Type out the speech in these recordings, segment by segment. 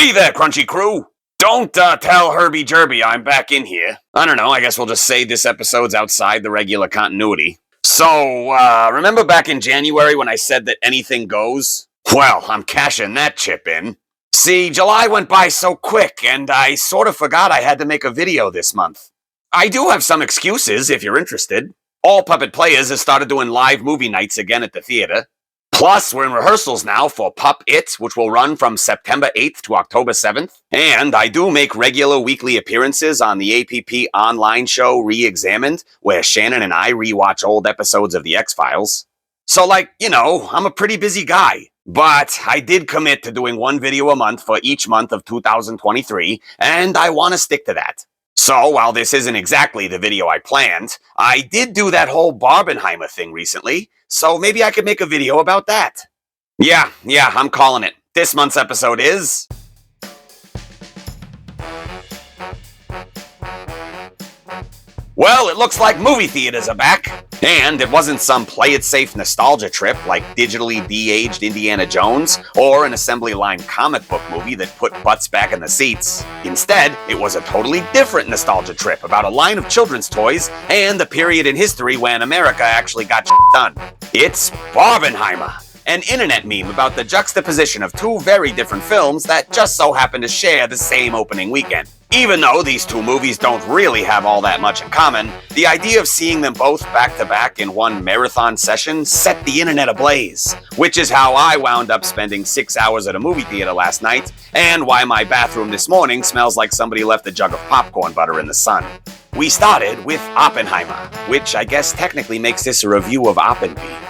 Hey there, Crunchy Crew! Don't tell Herbie Jerby I'm back in here. I don't know, I guess we'll just say this episode's outside the regular continuity. So, remember back in January when I said that anything goes? Well, I'm cashing that chip in. See, July went by so quick, and I sort of forgot I had to make a video this month. I do have some excuses, if you're interested. All Puppet Players has started doing live movie nights again at the theater. Plus, we're in rehearsals now for Pup It, which will run from September 8th to October 7th. And I do make regular weekly appearances on the APP online show Re-Examined, where Shannon and I rewatch old episodes of The X-Files. So, I'm a pretty busy guy. But I did commit to doing one video a month for each month of 2023, and I want to stick to that. So, while this isn't exactly the video I planned, I did do that whole Barbenheimer thing recently, so maybe I could make a video about that. Yeah, I'm calling it. This month's episode is... Well, it looks like movie theaters are back. And it wasn't some play-it-safe nostalgia trip like digitally de-aged Indiana Jones or an assembly line comic book movie that put butts back in the seats. Instead, it was a totally different nostalgia trip about a line of children's toys and the period in history when America actually got shit done. It's Barbenheimer, an internet meme about the juxtaposition of two very different films that just so happen to share the same opening weekend. Even though these two movies don't really have all that much in common, the idea of seeing them both back-to-back in one marathon session set the internet ablaze, which is how I wound up spending 6 hours at a movie theater last night, and why my bathroom this morning smells like somebody left a jug of popcorn butter in the sun. We started with Oppenheimer, which I guess technically makes this a review of Oppenby.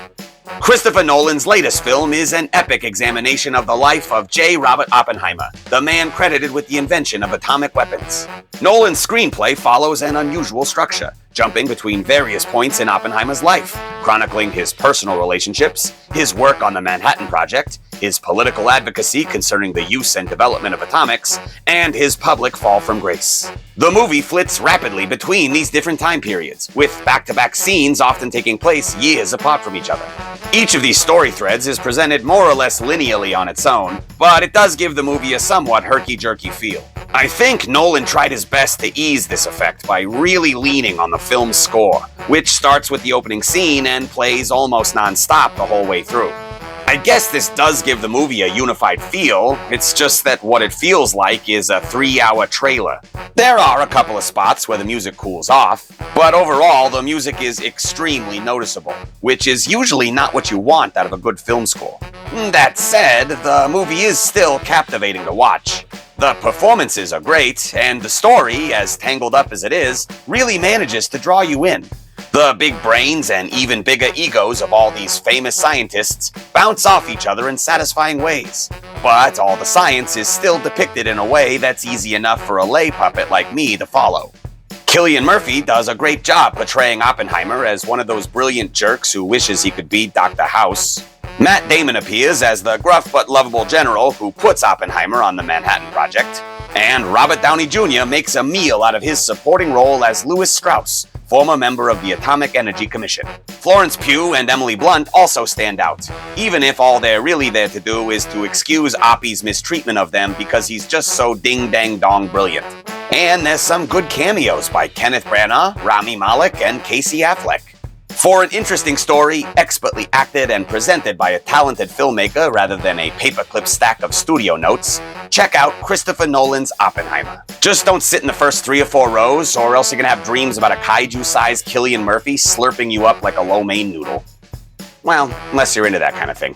Christopher Nolan's latest film is an epic examination of the life of J. Robert Oppenheimer, the man credited with the invention of atomic weapons. Nolan's screenplay follows an unusual structure, jumping between various points in Oppenheimer's life, chronicling his personal relationships, his work on the Manhattan Project, his political advocacy concerning the use and development of atomics, and his public fall from grace. The movie flits rapidly between these different time periods, with back-to-back scenes often taking place years apart from each other. Each of these story threads is presented more or less linearly on its own, but it does give the movie a somewhat herky-jerky feel. I think Nolan tried his best to ease this effect by really leaning on the film's score, which starts with the opening scene and plays almost non-stop the whole way through. I guess this does give the movie a unified feel, it's just that what it feels like is a 3-hour trailer. There are a couple of spots where the music cools off, but overall the music is extremely noticeable, which is usually not what you want out of a good film score. That said, the movie is still captivating to watch. The performances are great, and the story, as tangled up as it is, really manages to draw you in. The big brains and even bigger egos of all these famous scientists bounce off each other in satisfying ways. But all the science is still depicted in a way that's easy enough for a lay puppet like me to follow. Cillian Murphy does a great job portraying Oppenheimer as one of those brilliant jerks who wishes he could be Dr. House. Matt Damon appears as the gruff but lovable general who puts Oppenheimer on the Manhattan Project. And Robert Downey Jr. makes a meal out of his supporting role as Louis Strauss, former member of the Atomic Energy Commission. Florence Pugh and Emily Blunt also stand out, even if all they're really there to do is to excuse Oppie's mistreatment of them because he's just so ding-dang-dong brilliant. And there's some good cameos by Kenneth Branagh, Rami Malek, and Casey Affleck. For an interesting story, expertly acted and presented by a talented filmmaker rather than a paperclip stack of studio notes, check out Christopher Nolan's Oppenheimer. Just don't sit in the first 3 or 4 rows, or else you're gonna have dreams about a kaiju-sized Cillian Murphy slurping you up like a lo mein noodle. Well, unless you're into that kind of thing.